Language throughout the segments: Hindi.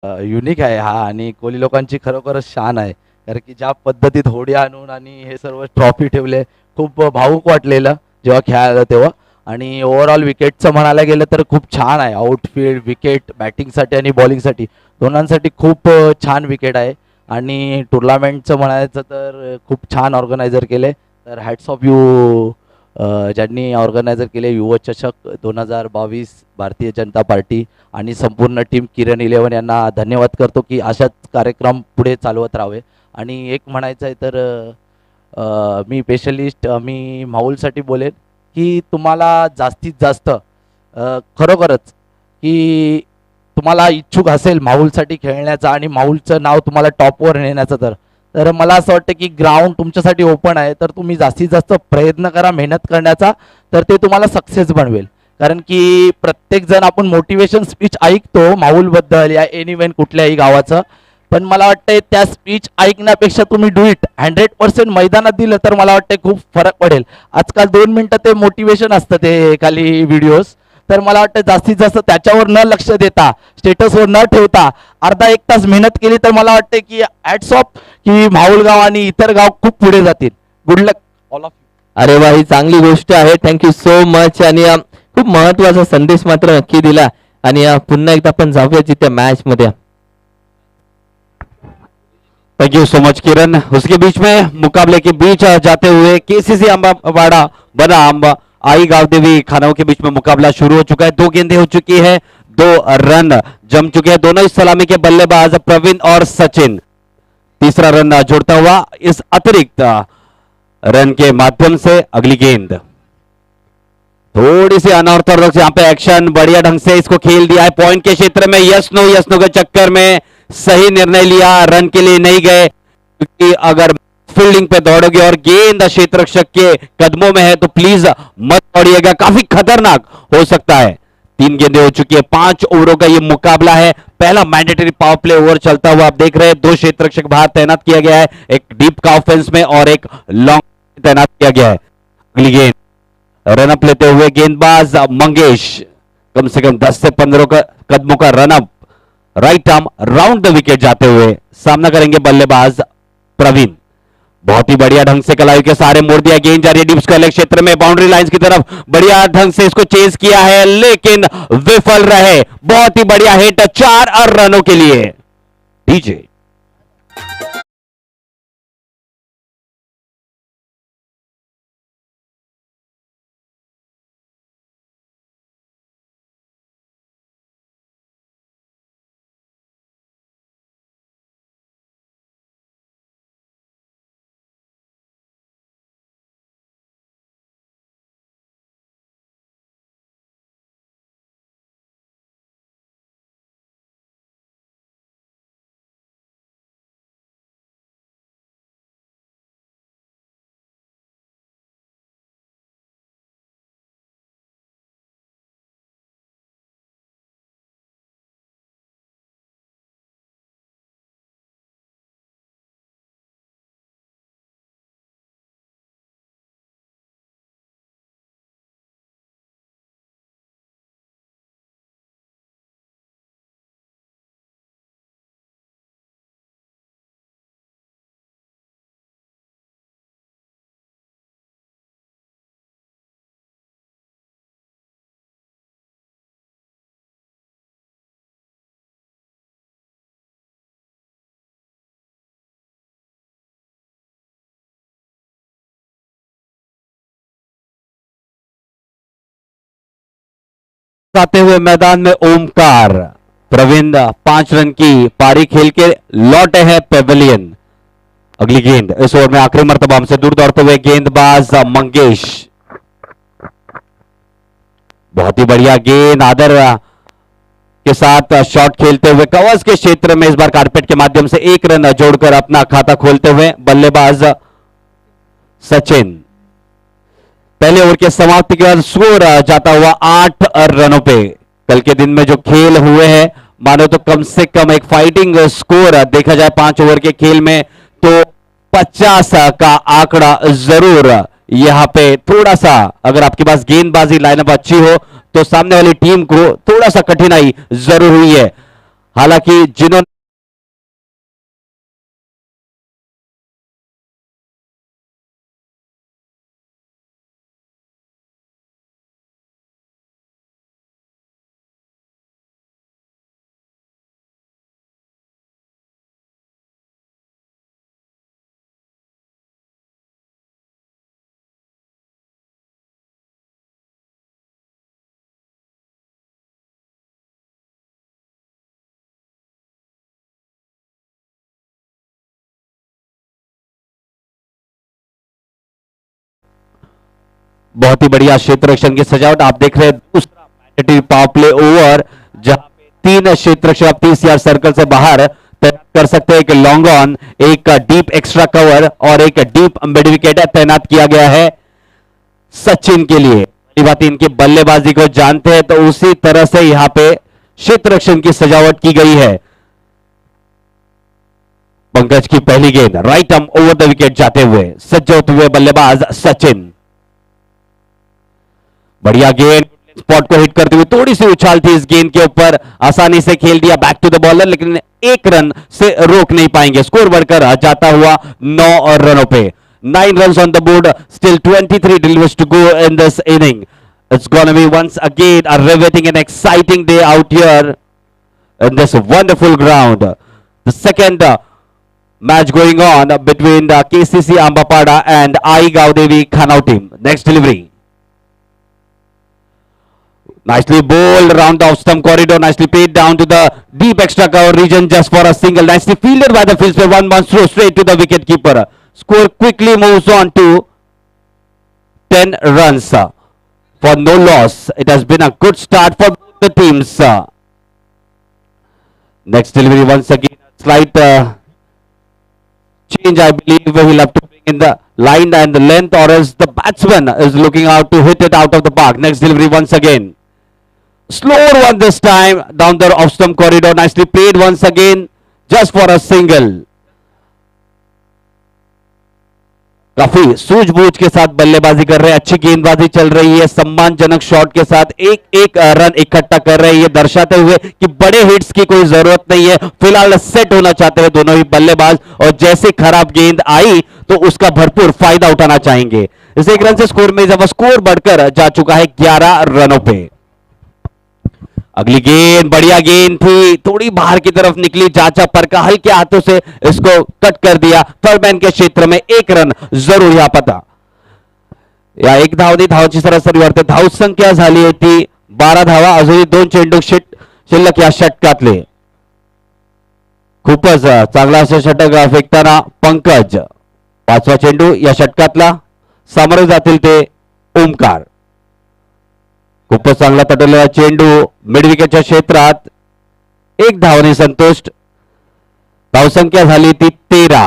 युनिक आहे हा आणि कोहली लोकांची खरोखरच शान आहे. कारण की ज्या पद्धतीत होड्या आणून आणि हे सर्व ट्रॉफी ठेवले, खूप भावूक वाटलेलं जेव्हा खेळायला तेव्हा. आणि ओव्हरऑल विकेटचं म्हणायला गेलं तर खूप छान आहे. आउटफील्ड विकेट बॅटिंगसाठी आणि बॉलिंगसाठी दोनांसाठी खूप छान विकेट आहे. आणि टुर्नामेंटचं म्हणायचं तर खूप छान ऑर्गनायझर केले. तर हॅट्स ऑफ यू ज्यांनी ऑर्गनायझर केले युवा चषक 2022 भारतीय जनता पार्टी आणि संपूर्ण टीम किरण 11 यांना धन्यवाद करतो की अशाच कार्यक्रम पुढे चालवत राहावे. आणि एक म्हणायचं आहे तर मी स्पेशलिस्ट मी माऊलसाठी बोलेन की तुम्हाला जास्तीत जास्त खरोखरच की तुम्हाला इच्छुक असेल माऊलसाठी खेळण्याचा आणि माऊलचं नाव तुम्हाला टॉपवर नेण्याचं तर मला असं वाटतं की ग्राउंड तुमच्यासाठी ओपन आहे. तर तुम्ही जास्तीत जास्त प्रयत्न करा मेहनत करण्याचा, तर ते तुम्हाला सक्सेस बनवेल. कारण की प्रत्येकजण आपण मोटिवेशन स्पीच ऐकतो माऊलबद्दल या एनिवेन कुठल्याही गावाचं, पण मला वाटतं त्या स्पीच ऐकण्यापेक्षा तुम्ही डू इट 100% मैदानात दिलं तर मला वाटतं खूप फरक पडेल. आजकाल 2 मिनिटं ते मोटिवेशन असतं ते खाली व्हिडिओज, तर मला वाटतं जास्तीत जास्त त्याच्यावर न लक्ष देता स्टेटसवर न ठेवता अर्धा एक तास मेहनत केली तर मला वाटतं की हॅट्स ऑफ की माऊल गाव आणि इतर गाव खूप पुढे जातील. Good luck all of you. अरे वा, ही चांगली गोष्ट आहे. Thank you so much. आणि खूप महत्वाचा संदेश मात्र नक्की दिला. आणि पुन्हा एकदा आपण जाऊया तिथे मॅच मध्ये. थैंक यू सो मच किरण. उसके बीच में मुकाबले के बीच जाते हुए केसीसी अम्बावाड़ा बनाम आई गावदेवी खानाओं के बीच में मुकाबला शुरू हो चुका है. 2 गेंदें हो चुकी है, 2 रन जम चुके हैं. दोनों ही सलामी के बल्लेबाज प्रवीण और सचिन. तीसरा रन जोड़ता हुआ इस अतिरिक्त रन के माध्यम से अगली गेंद थोड़ी सी अनऑर्थोडॉक्स यहाँ पे एक्शन बढ़िया ढंग से इसको खेल दिया है पॉइंट के क्षेत्र में. यस नो के चक्कर में सही निर्णय लिया, रन के लिए नहीं गए, क्योंकि अगर फील्डिंग पे दौड़ोगे और गेंद क्षेत्र रक्षक के कदमों में है तो प्लीज मत दौड़िएगा, काफी खतरनाक हो सकता है. 3 गेंदें हो चुकी है. 5 ओवरों का ये मुकाबला है. पहला मैंडेटरी पावर प्ले ओवर चलता हुआ आप देख रहे हैं. 2 क्षेत्र रक्षक बाहर तैनात किया गया है, एक डीप का ऑफेंस में और एक लॉन्ग तैनात किया गया है. अगली गेंद रनअप लेते हुए गेंदबाज मंगेश कम से कम 10 से 15 कदमों का run up right arm round the wicket जाते हुए सामना करेंगे बल्लेबाज प्रवीण. बहुत ही बढ़िया ढंग से कलाई के सहारे मोड़ दिया. गेंद जा रही है डीप स्क्वायर क्षेत्र में बाउंड्री लाइंस की तरफ. बढ़िया ढंग से इसको चेज किया है लेकिन विफल रहे. बहुत ही बढ़िया हिट 4 रनों के लिए. डीजे आते हुए मैदान में ओमकार. प्रवीण 5 रन की पारी खेल के लौटे हैं पेविलियन. अगली गेंद इस ओवर में आखिरी मर्तबा हमसे दूर दौड़ते हुए गेंदबाज मंगेश. बहुत ही बढ़िया गेंद आदर के साथ शॉट खेलते हुए कवर्स के क्षेत्र में इस बार कारपेट के माध्यम से 1 रन जोड़कर अपना खाता खोलते हुए बल्लेबाज सचिन. पहले ओवर के समाप्ति के बाद स्कोर जाता हुआ 8 रनों पे. कल के दिन में जो खेल हुए हैं मानो तो कम से कम एक फाइटिंग स्कोर देखा जाए 5 ओवर के खेल में तो 50 का आंकड़ा जरूर यहां पे. थोड़ा सा अगर आपके पास गेंदबाजी लाइनअप अच्छी हो तो सामने वाली टीम को थोड़ा सा कठिनाई जरूर हुई है. हालांकि जिन्होंने बहुत ही बढ़िया क्षेत्र रक्षण की सजावट आप देख रहे हैं। दूसरा मैंडेटरी पावर प्ले ओवर जहां पे 3 क्षेत्र रक्षक 30 यार्ड सर्कल से बाहर तैनात कर सकते हैं। एक लॉन्ग ऑन, एक डीप एक्स्ट्रा कवर और एक डीप मिड विकेट तैनात किया गया है सचिन के लिए। पहली बात, इनकी बल्लेबाजी को जानते हैं तो उसी तरह से यहां पे क्षेत्र रक्षण की सजावट की गई है। पंकज की पहली गेंद right arm over the wicket जाते हुए सज्ज होते हुए बल्लेबाज सचिन। बढ़िया गेंद, स्पॉट को हिट करते हुए थोड़ी सी उछाल थी इस गेंद के ऊपर, आसानी से खेल दिया बैक टू द बॉलर, लेकिन एक रन से रोक नहीं पाएंगे। स्कोर बढ़कर जाता हुआ 9 रनों पे। 9 runs on the board, still 23 deliveries to go in this inning. It's gonna be once again a riveting and exciting day out here in this wonderful ground. The second match going on between the KCC Ambapada and I Gaudevi Khanau team. Next delivery. Nicely bowled around the off stump corridor, nicely played down to the deep extra cover region just for a single. Nicely fielded by the fielder, 1-1 throw straight to the wicket keeper. Score quickly moves on to 10 runs for no loss. It has been a good start for both the teams. Next delivery once again, slight change I believe he'll have to bring in the line and the length, or else the batsman is looking out to hit it out of the park. Next delivery once again. Slower one this time down the off stump corridor, nicely played once again just for a single. काफी सूझबूझ के साथ बल्लेबाजी कर रहे हैं, अच्छी गेंदबाजी चल रही है, सम्मानजनक शॉट के साथ एक एक रन इकट्ठा कर रहे हैं, ये दर्शाते हुए कि बड़े हिट्स की कोई जरूरत नहीं है। फिलहाल सेट होना चाहते हैं दोनों ही बल्लेबाज, और जैसे खराब गेंद आई तो उसका भरपूर फायदा उठाना चाहेंगे। इस 1 रन से स्कोर में जब स्कोर बढ़कर जा चुका है 11 रनों पे। अगली गेंद बढ़िया गेंद थी, थोड़ी बाहर की तरफ निकली, जांचा पर का हल्के हाथों से इसको कट कर दिया। थर्ड मैन के क्षेत्र में 1 रन जरूर यहां पता या 1 धाव धावांची सरासरी वाढते। धाव संख्या झाली होती 12 धावा, अजूनही 2 चेंडू शिल्लक या षटकातले। खूपच चांगला असे षटक फेकताना पंकज। 5वा चेंडू या षटकातला, सामोरे जातील ते ओमकार। खूपच चांगला तटलेला चेंडू मिड विकेटच्या क्षेत्रात, 1 धावने संतुष्ट। धावसंख्या झाली ती 13।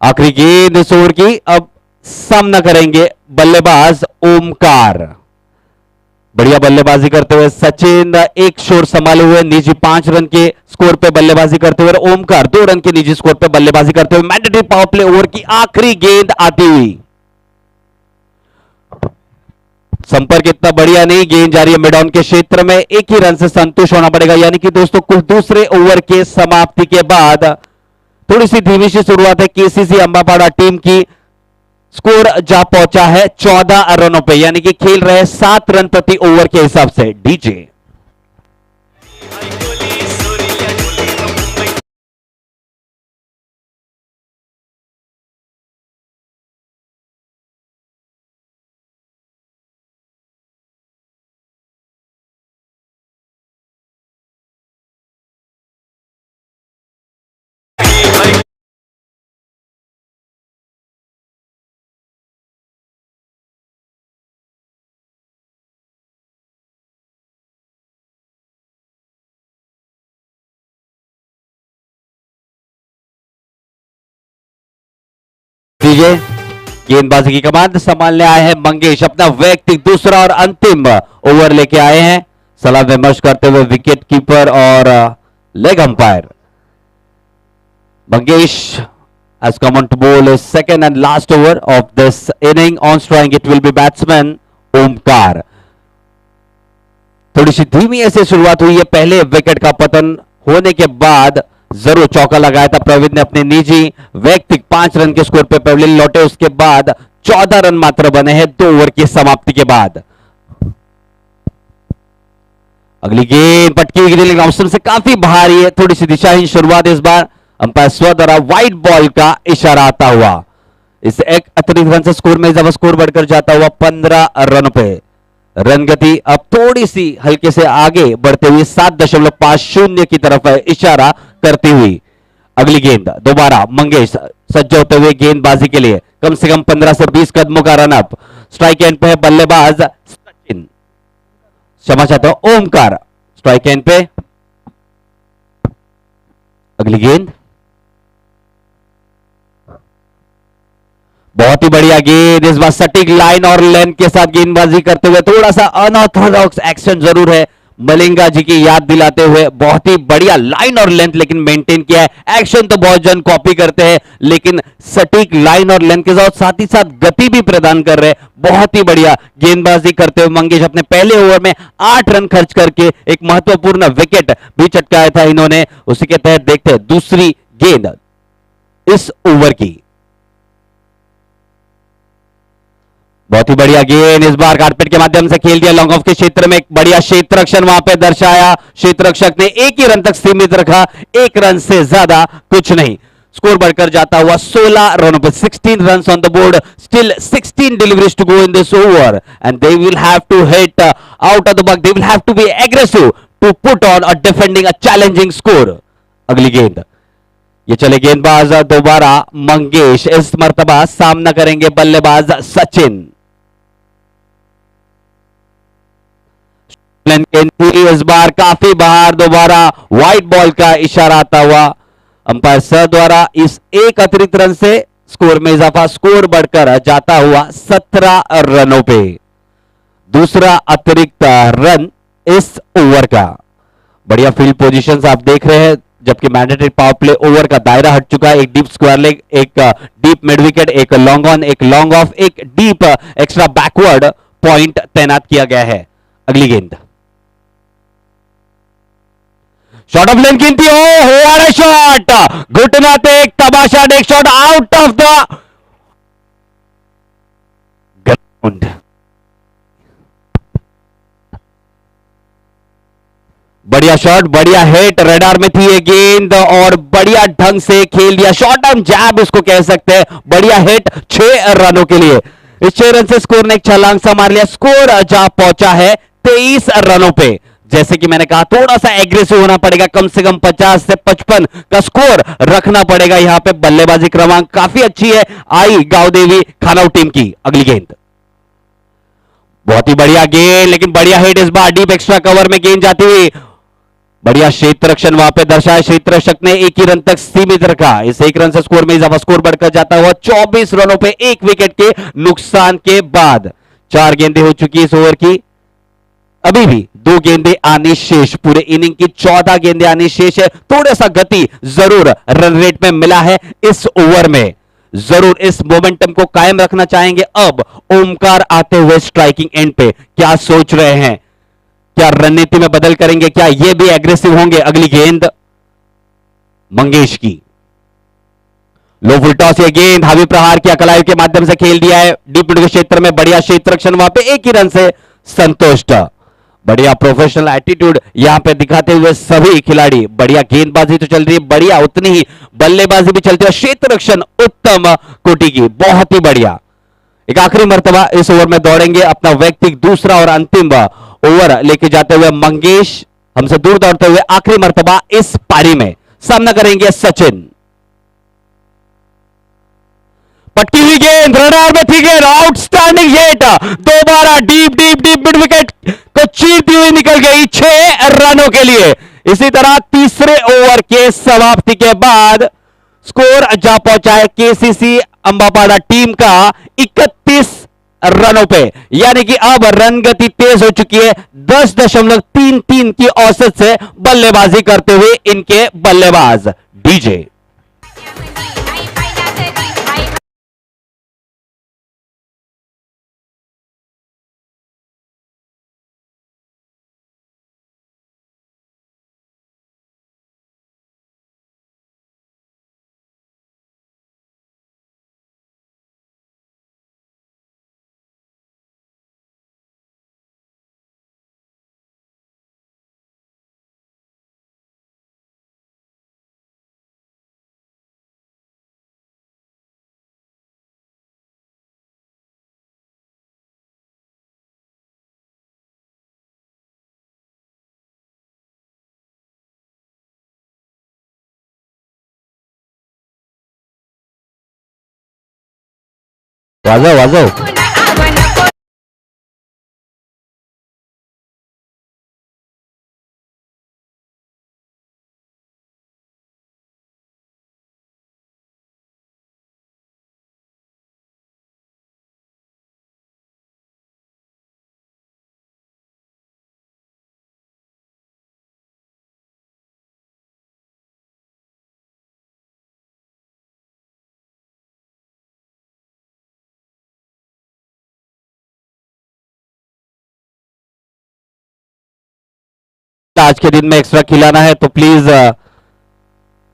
आखिरी गेंद इस ओवर की, अब सामना करेंगे बल्लेबाज ओमकार। बढ़िया बल्लेबाजी करते हुए सचिन 1 शोर संभाले हुए निजी 5 रन के स्कोर पे बल्लेबाजी करते हुए, ओमकार 2 रन के निजी स्कोर पे बल्लेबाजी करते हुए। मैंडेटरी पावर प्ले ओवर की आखिरी गेंद आती हुई, संपर्क इतना बढ़िया नहीं, गेंद जा रही है मिड ऑन के क्षेत्र में, 1 ही रन से संतुष्ट होना पड़ेगा। यानी कि दोस्तों कुल दूसरे ओवर के समाप्ति के बाद थोड़ी सी धीमी सी शुरुआत है केसीसी अंबापाड़ा टीम की। स्कोर जा पहुंचा है 14 रनों पे, यानी कि खेल रहे 7 रन प्रति ओवर के हिसाब से। डीजे डीजे गेंदबाजी की कमान संभालने आए हैं मंगेश, अपना वैयक्तिक दूसरा और अंतिम ओवर लेके आए हैं। सलाह विमर्श करते हुए विकेट कीपर और leg umpire Mangesh has come on to bowl his second and last over of this inning. On strike it will be batsman Omkar. थोड़ी सी धीमी ऐसे शुरुआत हुई है, पहले विकेट का पतन होने के बाद जरूर चौका लगाया था प्रवीण ने अपने निजी वैयक्तिक 5 रन के स्कोर पे पवेलियन लौटे। उसके बाद 14 रन मात्र बने हैं 2 ओवर की समाप्ति के बाद। अगली गेंद पटकी हुई गेंद ऑप्शन से काफी भारी है, थोड़ी सी दिशाहीन शुरुआत इस बार। अंपायर स्व द्वारा व्हाइट बॉल का इशारा आता हुआ इस एक अतिरिक्त रन से स्कोर में इजाफा, स्कोर बढ़कर जाता हुआ 15 रन पे। रन गति अब थोड़ी सी हल्के से आगे बढ़ते हुए 7.50 की तरफ है इशारा करती हुई। अगली गेंद दोबारा मंगेश सज्ज होते हुए गेंदबाजी के लिए कम से कम 15 से 20 कदमों का रन अप। स्ट्राइक एंड पे है बल्लेबाज सचिन, क्षमा चाहता हूं ओमकार स्ट्राइक एंड पे। अगली गेंद बहुत ही बढ़िया गेंद, इस बार सटीक लाइन और लेंथ के साथ गेंदबाजी करते हुए थोड़ा सा अनऑर्थोडॉक्स एक्शन जरूर है, मलिंगा जी की याद दिलाते हुए बहुत ही बढ़िया लाइन और लेंथ लेकिन मेंटेन किया है। एक्शन तो बहुत जन कॉपी करते हैं लेकिन सटीक लाइन और लेंथ के साथ ही साथ गति भी प्रदान कर रहे हैं। बहुत ही बढ़िया गेंदबाजी करते हुए मंगेश अपने पहले ओवर में 8 रन खर्च करके एक महत्वपूर्ण विकेट भी चटकाया था इन्होंने। उसी के तहत देखते हैं दूसरी गेंद इस ओवर की। बहुत ही बढ़िया गेंद, इस बार कारपेट के माध्यम से खेल दिया लॉन्ग ऑफ के क्षेत्र में, एक बढ़िया क्षेत्र रक्षण वहां पे दर्शाया। क्षेत्र रक्षक ने एक ही रन तक सीमित रखा, 1 रन से ज्यादा कुछ नहीं। स्कोर बढ़कर जाता हुआ 16 रनों पे, 16 runs on the board, still 16 deliveries to go in this over and they will have to hit out of the box, they will have to be aggressive to put on a defending a challenging score. अगली गेंद ये चले गेंदबाज दोबारा मंगेश, इस मर्तबा सामना करेंगे बल्लेबाज सचिन। इस बार काफी बाहर, दोबारा व्हाइट बॉल का इशारा आता हुआ अंपायर सर द्वारा इस एक अतिरिक्त रन से स्कोर में इजाफा, स्कोर बढ़कर जाता हुआ 17 रनों पे। दूसरा अतिरिक्त रन इस ओवर का। बढ़िया फील्ड पोजीशंस आप देख रहे हैं, जबकि मैंडेटरी पावर प्ले ओवर का दायरा हट चुका है। एक डीप स्क्वायर लेग, एक डीप मिड विकेट, एक लॉन्ग ऑन, एक लॉन्ग ऑफ, एक डीप एक्स्ट्रा बैकवर्ड पॉइंट तैनात किया गया है। अगली गेंद शॉट ऑफ लेंथ गिनती हो शॉट, घुटना पे एक तबाशा, एक shot out of the ground. बढ़िया शॉट, बढ़िया हिट, रडार में थी ये गेंद और बढ़िया ढंग से खेल दिया, शॉर्ट टर्म जैब इसको कह सकते हैं। बढ़िया हिट 6 रनों के लिए। इस 6 रन से स्कोर ने एक छलांग सा मार लिया, स्कोर जा पहुंचा है 23 रनों पे। जैसे कि मैंने कहा थोड़ा सा एग्रेसिव होना पड़ेगा, कम से कम 50 से 55 का स्कोर रखना पड़ेगा। यहां पे बल्लेबाजी क्रमांक काफी अच्छी है आई गांव देवी खानौर टीम की। अगली गेंद बहुत ही बढ़िया गेंद, लेकिन बढ़िया हिट इस बार, डीप एक्स्ट्रा कवर में गेंद जाती हुई। बढ़िया क्षेत्र रक्षण वहां पे दर्शाया, क्षेत्र रक्षक ने एक ही रन तक सीमित रखा। इस 1 रन से स्कोर में इजाफा, स्कोर बढ़कर जाता हुआ 24 रनों पे 1 विकेट के नुकसान के बाद। 4 गेंदें हो चुकी इस ओवर की, अभी भी 2 गेंदें आनी शेष। पूरे इनिंग की 14 गेंदें आनी शेष है। थोड़ा सा गति जरूर रन रेट में मिला है इस ओवर में, जरूर इस मोमेंटम को कायम रखना चाहेंगे। अब ओमकार आते हुए स्ट्राइकिंग एंड पे क्या सोच रहे हैं, क्या रणनीति में बदल करेंगे, क्या ये भी एग्रेसिव होंगे। अगली गेंद मंगेश की, लो फुल टॉस, ये गेंद हावी प्रहार किया, कलाई के माध्यम से खेल दिया है डीप मिड क्षेत्र में। बढ़िया क्षेत्र रक्षण वहां पे, 1 ही रन से संतुष्ट। बढ़िया प्रोफेशनल एटीट्यूड यहां पे दिखाते हुए सभी खिलाड़ी। बढ़िया गेंदबाजी तो चल रही है, बढ़िया उतनी ही बल्लेबाजी भी चलती है, क्षेत्र रक्षण उत्तम कोटि की, बहुत ही बढ़िया। एक आखिरी मर्तबा इस ओवर में दौड़ेंगे, अपना व्यक्तिगत दूसरा और अंतिम ओवर लेके जाते हुए मंगेश हमसे दूर दौड़ते हुए आखिरी मर्तबा इस पारी में सामना करेंगे सचिन। पट्टी हुई गेंद, रडार में थी गेंद, आउटस्टैंडिंग हिट, दोबारा deep deep deep mid wicket को चीरती हुई निकल गई 6 रनों के लिए। इसी तरह तीसरे ओवर के समाप्ति के बाद स्कोर जा पहुंचा है केसीसी अंबापाड़ा टीम का 31 रनों पे, यानी कि अब रन गति तेज हो चुकी है। 10.33 की औसत से बल्लेबाजी करते हुए इनके बल्लेबाज डीजे वाजव वाजव. आज के दिन में एक्स्ट्रा खिलाना है तो प्लीज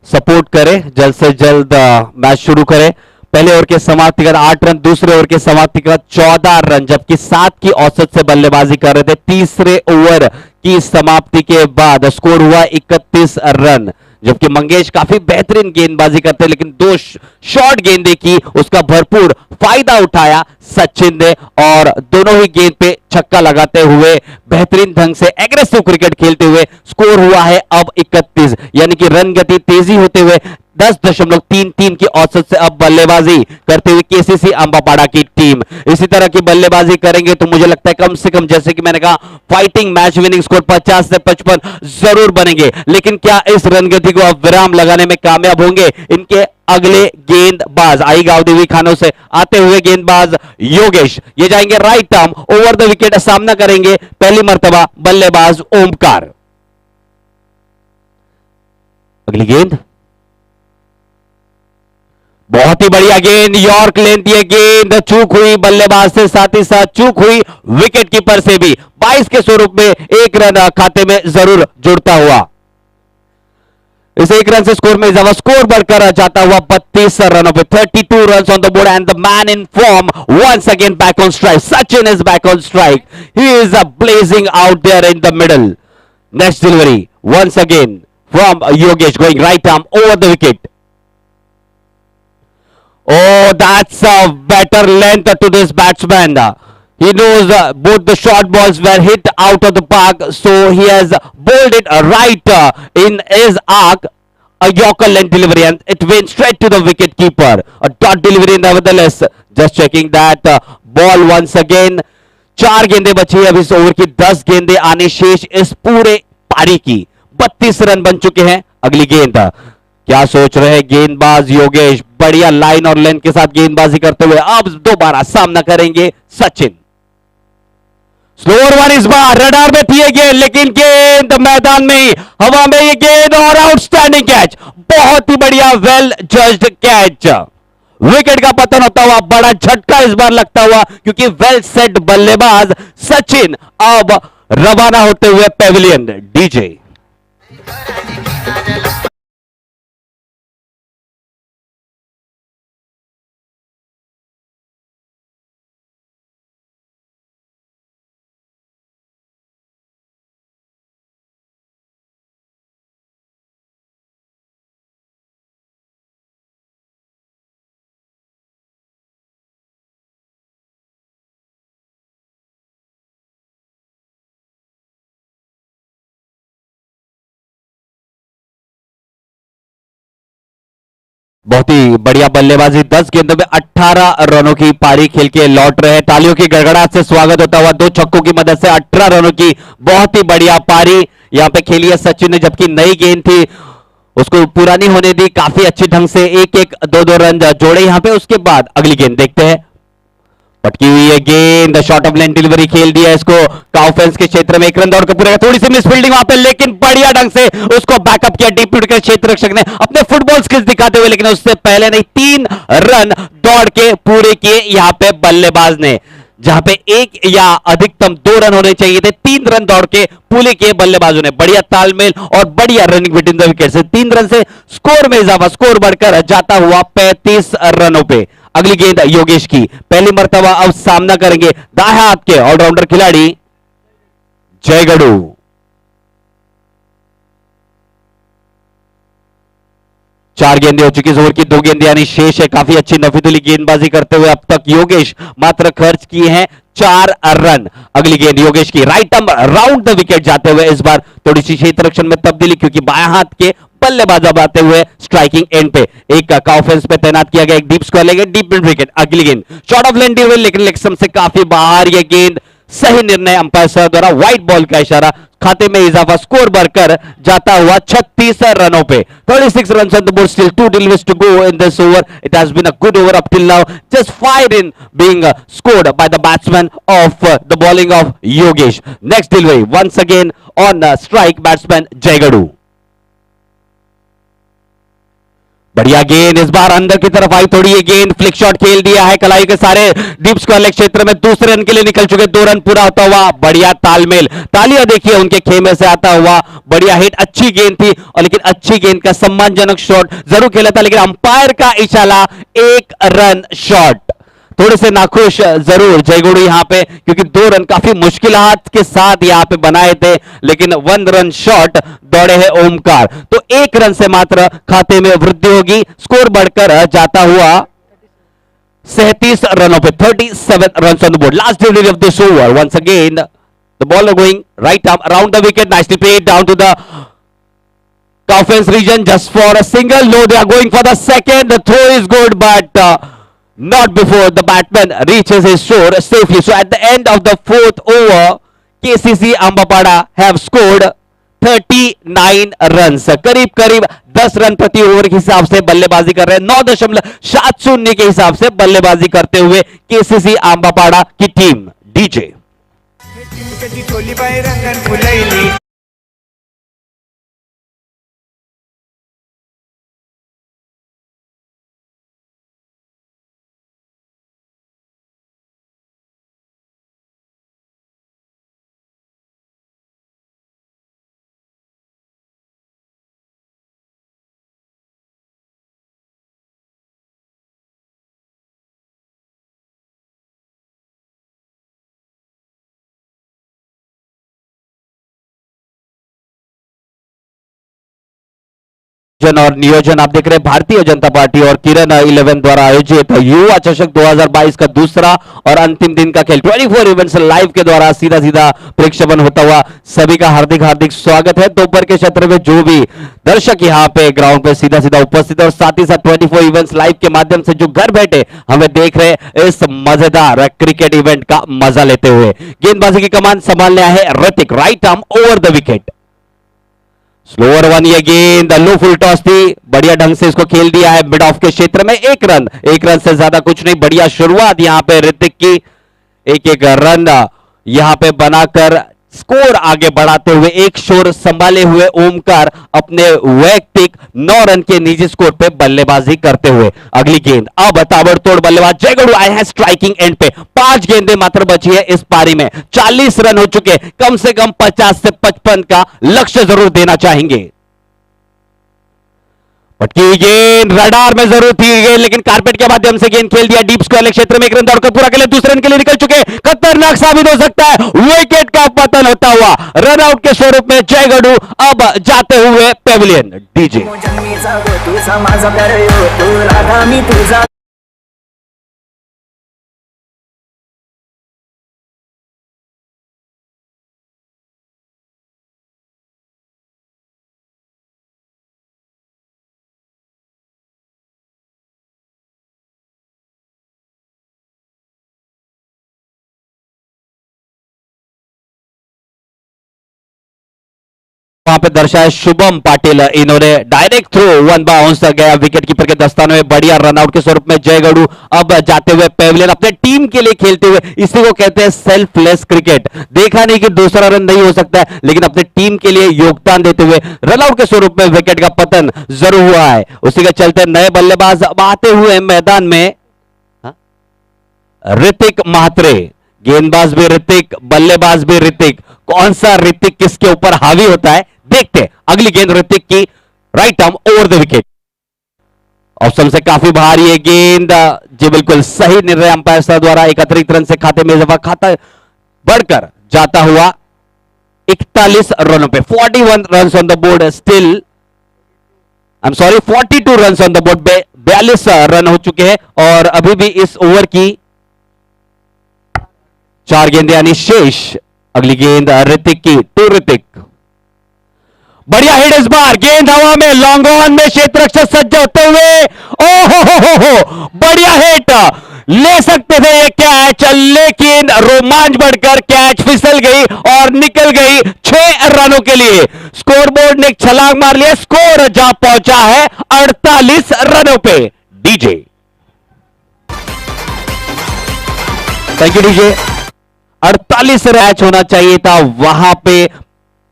सपोर्ट करें, जल्द से जल्द मैच शुरू करें. पहले ओवर के समाप्ति का 8 रन, दूसरे ओवर के समाप्ति का 14 रन, जबकि 7 की औसत से बल्लेबाजी कर रहे थे. तीसरे ओवर की समाप्ति के बाद स्कोर हुआ 31 रन, जबकि मंगेश काफी बेहतरीन गेंदबाजी करते, लेकिन 2 शॉर्ट गेंदे की उसका भरपूर फायदा उठाया सचिन ने और दोनों ही गेंद पे छक्का लगाते हुए बेहतरीन ढंग से एग्रेसिव क्रिकेट खेलते हुए स्कोर हुआ है अब 31, यानी कि रन गति तेजी होते हुए 10.33 की औसत से अब बल्लेबाजी करते हुए केसीसी अंबापाड़ा की टीम. इसी तरह की बल्लेबाजी करेंगे तो मुझे लगता है कम से कम, जैसे कि मैंने कहा, फाइटिंग मैच विनिंग स्कोर 50 से 55 जरूर बनेंगे. लेकिन क्या इस रनगति को अब विराम लगाने में कामयाब होंगे इनके अगले गेंदबाज? आई गांव खानों से आते हुए गेंदबाज योगेश, ये जाएंगे right arm over the wicket, सामना करेंगे पहली मर्तबा बल्लेबाज ओमकार. अगली गेंद बहुत ही बढ़िया गेंद, यॉर्क लेंथ, ये गेंद चूक हुई बल्लेबाज से, साथ ही साथ चूक हुई विकेट कीपर से भी. 22 के स्वरूप में 1 रन खाते में जरूर जुड़ता हुआ. इस 1 रन से स्कोर में इजाफा, स्कोर बढ़कर जाता हुआ 32 रनों पे. 32 run on the board and the man in form once again back on strike. Sachin is back on strike. He is blazing out there in the middle. Next delivery once again from Yogesh going right arm over the wicket. Oh, that's a better length to this batsman. He knows both the short balls were hit out of the park, so he has bowled it right in his arc. A Yorker length delivery and it went straight to the wicket keeper. A dot delivery nevertheless. Just checking that ball once again. 4 गेंदें बची है अब इस ओवर की, 10 गेंदें आने शेष इस पूरे पारी की. 32 रन बन चुके हैं. अगली गेंद, क्या सोच रहे हैं गेंदबाज योगेश? बढ़िया लाइन और लेंथ के साथ गेंदबाजी करते हुए अब दोबारा सामना करेंगे सचिन. स्लोअर वन इस बार रडार में थी ये गेंद, लेकिन गेंद मैदान में हवा में, ये गेंद और आउटस्टैंडिंग कैच, बहुत ही बढ़िया वेल जज्ड कैच. विकेट का पतन होता हुआ बड़ा झटका इस बार लगता हुआ, क्योंकि वेल सेट बल्लेबाज सचिन अब रवाना होते हुए पेविलियन. डीजे बहुत ही बढ़िया बल्लेबाजी. 10 गेंदों में 18 रनों की पारी खेल के लौट रहे हैं. तालियों की गड़गड़ाहट से स्वागत होता हुआ. 2 छक्कों की मदद से 18 रनों की बहुत ही बढ़िया पारी यहां पे खेली है सचिन ने, जबकि नई गेंद थी उसको पुरानी होने दी. काफी अच्छी ढंग से 1-1 2-2 रन जोड़े यहां पे. उसके बाद अगली गेंद देखते हैं. पटकी हुई है गेंद, शॉर्ट ऑफ लेंथ डिलीवरी खेल दिया इसको काउफेंस के क्षेत्र में. 1 रन दौड़ के पूरे, थोड़ी सी मिस फील्डिंग वहां पे, लेकिन बढ़िया ढंग से उसको बैकअप किया डीप विकेट के क्षेत्र रक्षक ने अपने फुटबॉल स्किल्स दिखाते हुए. लेकिन उससे पहले नहीं, 3 रन दौड़ के पूरे किए यहां पे बल्लेबाज ने, जहां पे 1 या अधिकतम 2 रन होने चाहिए थे. 3 रन दौड़ के पूरे किए बल्लेबाजों ने. बढ़िया तालमेल और बढ़िया रनिंग बिटवीन द विकेट से 3 रन से स्कोर में इजाफा, स्कोर बढ़कर जाता हुआ 35 रनों पे. अगली गेंद योगेश की, पहली मर्तबा अब सामना करेंगे दाएं हाथ के ऑलराउंडर खिलाड़ी जय गढ़ू. चार गेंदें हो चुकी इस ओवर की, 2 गेंदें यानी शेष है. काफी अच्छी नफीदुली गेंदबाजी करते हुए अब तक योगेश मात्र खर्च किए हैं 4 रन. अगली गेंद योगेश की, right arm round the wicket जाते हुए. इस बार थोड़ी सी क्षेत्र रक्षण में तब्दीली, क्योंकि बाएं हाथ के बल्लेबाज अब आते हुए स्ट्राइकिंग एंड पे एक ऑफेंस पे तैनात किया गया, एक डीप स्क्वायर लेंगे, डीप मिड विकेट। अगली गेंद शॉर्ट ऑफ लेंथ हुए लेकिन लेग से काफी बाहर, ये गेंद सही निर्णय अंपायर साहब द्वारा, व्हाइट बॉल का इशारा, खाते में इजाफा, स्कोर बढ़कर जाता हुआ 36 रनों पे। 36 runs on the board, still 2 deliveries to go in this over. It has been a good over up till now, just 5 in being scored by the batsman of the bowling of Yogesh. Next delivery once again on strike batsman Jayagadu. बढ़िया गेंद इस बार अंदर की तरफ आई, थोड़ी ये गेंद फ्लिक शॉट खेल दिया है कलाई के सारे, डीप स्क्वायर लेग क्षेत्र में दूसरे रन के लिए निकल चुके, 2 रन पूरा होता हुआ, बढ़िया तालमेल, तालियां देखिए उनके खेमे से आता हुआ, बढ़िया हिट, अच्छी गेंद थी और लेकिन अच्छी गेंद का सम्मानजनक शॉट जरूर खेला था, लेकिन अंपायर का इशारा 1 रन शॉट। थोड़े से नाखुश जरूर जयगुरु यहां पे, क्योंकि 2 रन काफी मुश्किलात के साथ यहां पे बनाए थे, लेकिन 1 रन शॉट दौड़े हैं ओमकार, तो 1 रन से मात्र खाते में वृद्धि होगी, स्कोर बढ़कर जाता हुआ 37 रनों पे, 37 runs on the board. Last delivery of this over. Once again, the ball going right up around the wicket, nicely played down to the offense region just for a single. No, they are going for the second. The throw is good, but not before the batsman reaches his shore safely. So at the end of the 4th over, KCC Ambapada have scored 39 runs. करीब करीब 10 रन प्रति ओवर के हिसाब से बल्लेबाजी कर रहे हैं, 9.70 के हिसाब से बल्लेबाजी करते हुए केसीसी आंबापाड़ा की टीम। डीजे और नियोजन आप देख रहे हैं भारतीय जनता पार्टी और किरण 11 द्वारा आयोजित युवा चषक 2022 का दूसरा और अंतिम दिन का खेल 24 इवेंट्स लाइव के द्वारा सीधा सीधा प्रेक्षेपण होता हुआ सभी का हार्दिक हार्दिक स्वागत है। दोपहर के क्षेत्र में जो भी दर्शक यहाँ पे ग्राउंड पे सीधा सीधा उपस्थित है और साथ ही साथ 24 इवेंट्स लाइव के माध्यम से जो घर बैठे हमें देख रहे इस मजेदार क्रिकेट इवेंट का मजा लेते हुए, गेंदबाजी की कमान संभालने है Hrithik, right arm over the wicket, slower one, ये गेंद लो फुल टॉस थी, बढ़िया ढंग से इसको खेल दिया है मिड ऑफ के क्षेत्र में, 1 रन से ज्यादा कुछ नहीं, बढ़िया शुरुआत यहां पे ऋतिक की, एक रन यहां पे बनाकर स्कोर आगे बढ़ाते हुए एक शोर संभाले हुए ओमकार अपने वैयक्तिक 9 रन के निजी स्कोर पे बल्लेबाजी करते हुए। अगली गेंद अब ताबड़तोड़ बल्लेबाज जयगढ़ आए हैं स्ट्राइकिंग एंड पे, 5 गेंदें मात्र बची है इस पारी में, 40 रन हो चुके, कम से कम 50 से 55 का लक्ष्य जरूर देना चाहेंगे। पटकी गेंद रडार में जरूर थी गेंद, लेकिन कारपेट के माध्यम से गेंद खेल दिया डीप स्क्वायर क्षेत्र में, 1 रन दौड़कर पूरा के लिए दूसरे रन के लिए निकल चुके, खतरनाक साबित हो सकता है, विकेट का पतन होता हुआ रन आउट के स्वरूप में जयगढ़ अब जाते हुए पेविलियन। डीजे वहां पे दर्शाया शुभम पाटिल, इन्होंने डायरेक्ट थ्रो 1 बाउंस गया विकेट कीपर के दस्ताने में, बढ़िया रनआउट के स्वरूप में जयगढ़ अब जाते हुए पेविलियन अपने टीम के लिए खेलते हुए, इसी को कहते हैं सेल्फलेस क्रिकेट। देखा नहीं कि दूसरा रन नहीं हो सकता है, लेकिन अपने टीम के लिए योगदान देते हुए रनआउट के स्वरूप में विकेट का पतन जरूर हुआ है। उसी के चलते नए बल्लेबाज अब आते हुए मैदान में, ऋतिक महात्रे, गेंदबाज भी ऋतिक, बल्लेबाज भी ऋतिक, कौन सा ऋतिक किसके ऊपर हावी होता है देखते हैं। अगली गेंद ऋतिक की, right arm over the wicket, option से काफी बाहर ये गेंद, जी बिल्कुल सही निर्णय अंपायर साहब द्वारा, एक अतिरिक्त रन से खाते में इजाफा, खाता बढ़कर जाता हुआ 41 रनों पे, 41 run on the board, still I am sorry 42 run on the board, 42 run हो चुके हैं और अभी भी इस ओवर की 4 गेंदें यानी शेष। अगली गेंद ऋतिक की, टू ऋतिक, बढ़िया हिट इस बार, गेंद हवा में, लॉन्ग ऑन में क्षेत्र रक्षक सज्ज होते हुए, ओहो बढ़िया हिट, ले सकते थे ये कैच, लेकिन रोमांच बढ़कर कैच फिसल गई और निकल गई 6 रनों के लिए। स्कोरबोर्ड ने एक छलांग मार लिया, स्कोर जा पहुंचा है 48 रनों पे। DJ, thank you DJ. 48 match होना चाहिए था, वहां पे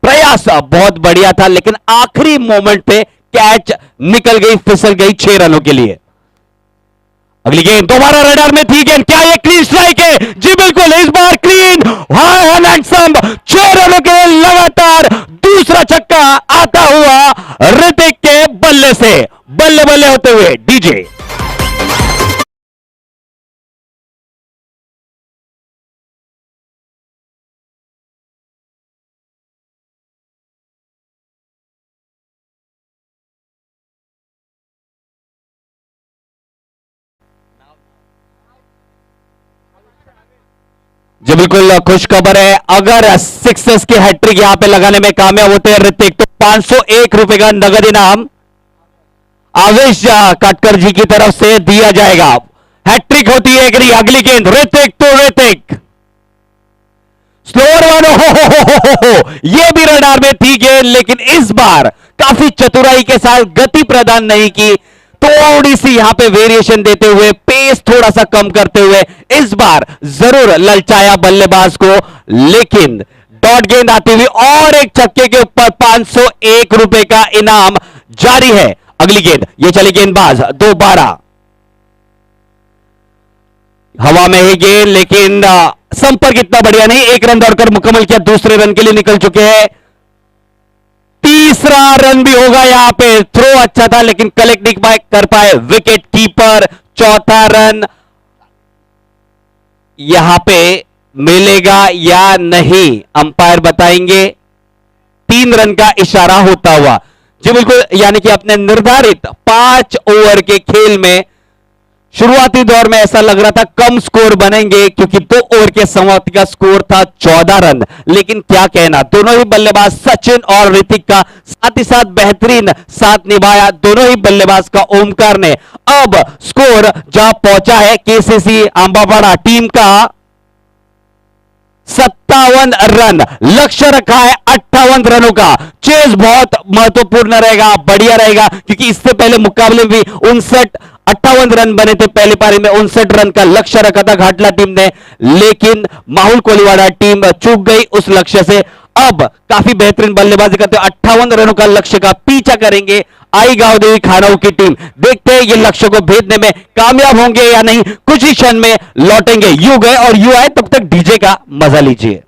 प्रयास बहुत बढ़िया था, लेकिन आखिरी मोमेंट पे कैच निकल गई, फिसल गई 6 रनों के लिए। अगली गेंद दोबारा रडार में थी गेंद, क्या ये क्लीन स्ट्राइक है? जी बिल्कुल, इस बार क्लीन, हाई हैंडसम, 6 रनों के लिए लगातार दूसरा छक्का आता हुआ ऋतिक के बल्ले से, बल्ले बल्ले होते हुए। डीजे, जी बिल्कुल खुश खबर है, अगर सिक्सेस की हैट्रिक यहां पे लगाने में कामयाब होते हैं ऋतिक, तो 501 रुपए का नगद इनाम आवेश काटकर जी की तरफ से दिया जाएगा। हैट्रिक होती है कि नहीं? अगली गेंद ऋतिक तो ऋतिक, स्लोअर वन, हो ये भी रडार में थी गेंद, लेकिन इस बार काफी चतुराई के साथ गति प्रदान नहीं की, थोड़ी सी यहां पे वेरिएशन देते हुए, पेस थोड़ा सा कम करते हुए इस बार जरूर ललचाया बल्लेबाज को, लेकिन डॉट गेंद आती हुई और एक छक्के के ऊपर 501 रुपए का इनाम जारी है। अगली गेंद, ये चली गेंदबाज दोबारा हवा में ही गेंद, लेकिन संपर्क इतना बढ़िया नहीं, 1 रन दौड़कर मुकम्मल किया, दूसरे रन के लिए निकल चुके हैं। तीसरा रन भी होगा यहां पे, थ्रो अच्छा था लेकिन कलेक्ट नहीं कर पाए विकेट कीपर। चौथा रन यहां पे मिलेगा या नहीं, अंपायर बताएंगे। 3 रन का इशारा होता हुआ, जी बिल्कुल, यानी कि अपने निर्धारित 5 ओवर के खेल में शुरुआती दौर में ऐसा लग रहा था कम स्कोर बनेंगे, क्योंकि 2 ओवर के समाप्ति का स्कोर था 14 रन, लेकिन क्या कहना, दोनों ही बल्लेबाज सचिन और ऋतिक का साथ ही साथ बेहतरीन साथ निभाया, दोनों ही बल्लेबाज का ओमकार ने। अब स्कोर जहां पहुंचा है केसीसी आंबापाड़ा टीम का 57 रन, लक्ष्य रखा है 58 रनों का। चेज बहुत महत्वपूर्ण रहेगा, बढ़िया रहेगा, क्योंकि इससे पहले मुकाबले में भी 58 रन बने थे, पहली पारी में 59 रन का लक्ष्य रखा था घाटला टीम ने, लेकिन माहुल कोलीवाड़ा टीम चूक गई उस लक्ष्य से। अब काफी बेहतरीन बल्लेबाजी करते हुए 58 रनों का लक्ष्य का पीछा करेंगे आई गांव देवी खानाऊ की टीम। देखते हैं ये लक्ष्य को भेदने में कामयाब होंगे या नहीं, कुछ ही क्षण में लौटेंगे। यू गए और यू आए, तब तक डीजे का मजा लीजिए।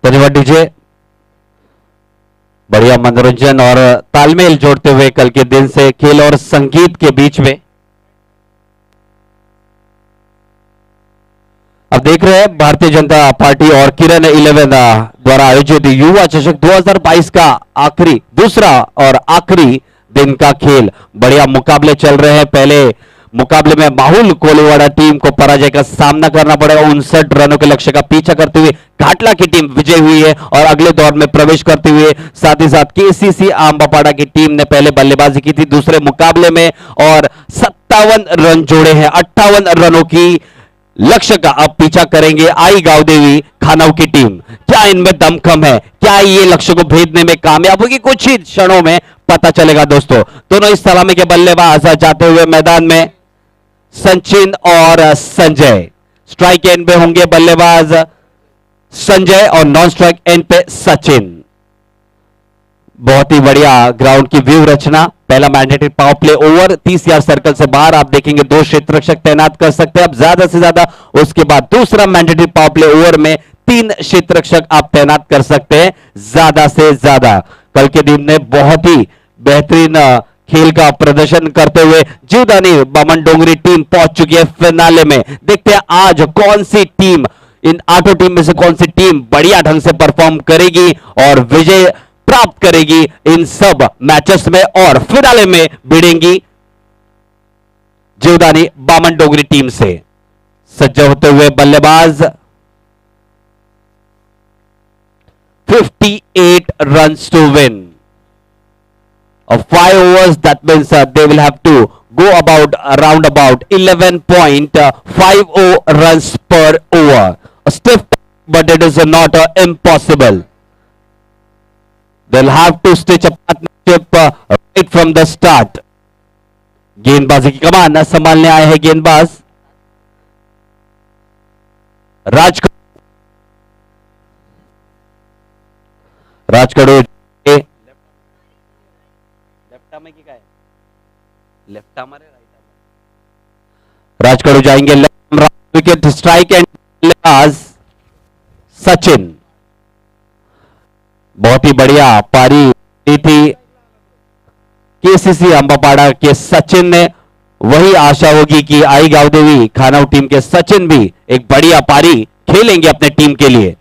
धन्यवाद डीजे, बढ़िया मनोरंजन और तालमेल जोड़ते हुए कल के दिन से खेल और संगीत के बीच में। अब देख रहे हैं भारतीय जनता पार्टी और किरण 11 द्वारा आयोजित युवा चषक 2022 का दूसरा और आखिरी दिन का खेल। बढ़िया मुकाबले चल रहे हैं। पहले मुकाबले में माहुल कोलीवाड़ा टीम को पराजय का सामना करना पड़ेगा। 59 रनों के लक्ष्य का पीछा करते हुए घाटला की टीम विजय हुई है और अगले दौर में प्रवेश करते हुए साथ ही साथ केसीसी आंबापाड़ा की टीम ने पहले बल्लेबाजी की थी दूसरे मुकाबले में और 57 रन जोड़े हैं। 58 रनों की लक्ष्य का अब पीछा करेंगे आई गांव देवी खानव की टीम। क्या इनमें दमखम है? क्या ये लक्ष्य को भेदने में कामयाब होगी? कुछ ही क्षणों में पता चलेगा दोस्तों। दोनों इस सलामी के बल्लेबाज जाते हुए मैदान में सचिन और संजय। स्ट्राइक एंड पे होंगे बल्लेबाज संजय और नॉन स्ट्राइक एंड पे सचिन। बहुत ही बढ़िया ग्राउंड की व्यू रचना। पहला mandatory power play over 30 yard circle से बाहर आप देखेंगे 2 क्षेत्र रक्षक तैनात कर सकते हैं अब ज्यादा से ज्यादा। उसके बाद दूसरा मैंडेटरी पावर प्ले ओवर में 3 क्षेत्र रक्षक आप तैनात कर सकते हैं ज्यादा से ज्यादा। कल के दिन ने बहुत ही बेहतरीन खेल का प्रदर्शन करते हुए जीवदानी बामन डोंगरी टीम पहुंच चुकी है फिनाले में। देखते हैं आज कौन सी टीम, इन 8 टीम में से कौन सी टीम बढ़िया ढंग से परफॉर्म करेगी और विजय प्राप्त करेगी इन सब मैचेस में और फिनाले में भिड़ेंगी जीवदानी बामन डोंगरी टीम से। सज्ज होते हुए बल्लेबाज 58 runs to win. Of 5 overs, that means they will have to go around about 11.50 runs per over. A stiff, but it is not impossible. They'll have to stitch a partnership right from the start. गेंदबाजी की कमान संभालने आए हैं गेंदबाज राजकड़ू राजकड़ू जाएंगे विकेट स्ट्राइक एंड बल्लेबाज सचिन। बहुत ही बढ़िया पारी थी केसीसी अंबापाड़ा के सचिन ने। वही आशा होगी कि आई गांवदेवी खानव टीम के सचिन भी एक बढ़िया पारी खेलेंगे अपने टीम के लिए।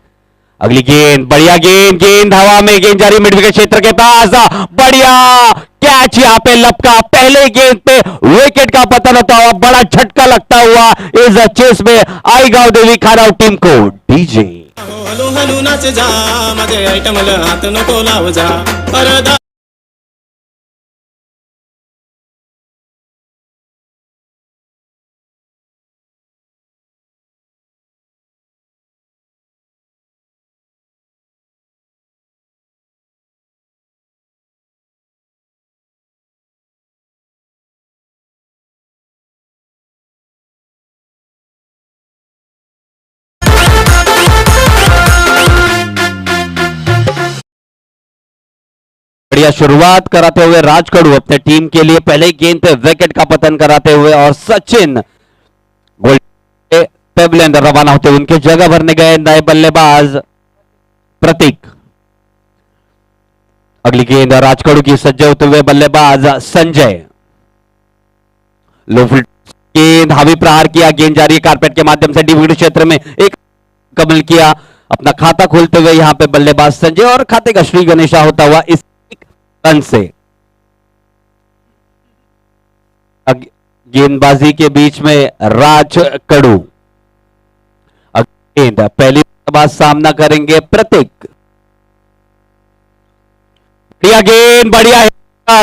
अगली गेंद, बढ़िया गेंद हवा में, गेंद जारी मिड विकेट क्षेत्र के पास, बढ़िया कैच यहां पे लपका। पहले गेंद पे विकेट का पतन होता हुआ बड़ा झटका लगता हुआ इस चेस में आई गांवदेवी खानव टीम को। डीजे हलू हलू नाच जा माझे आयटमला हात नको लाव जा परदा बढ़िया शुरुआत कराते हुए राजकड़ू अपने टीम के लिए पहले गेंद पे विकेट का पतन कराते हुए और सचिन गोल्ड पेवलियन रवाना होते हुए उनके जगह भरने गए नए बल्लेबाज प्रतीक। अगली गेंद राजकड़ू की सज्ज होते हुए बल्लेबाज संजय। लो फील्ड गेंद हावी प्रहार किया, गेंद जारी कारपेट के माध्यम से डी क्षेत्र में एक कमल किया। अपना खाता खोलते हुए यहां पे बल्लेबाज संजय और खाते का श्री गणेशा होता हुआ इस रन से। गेंदबाजी के बीच में राजकड़ू। गेंद पहली बार सामना करेंगे प्रतीक। गेंद बढ़िया है,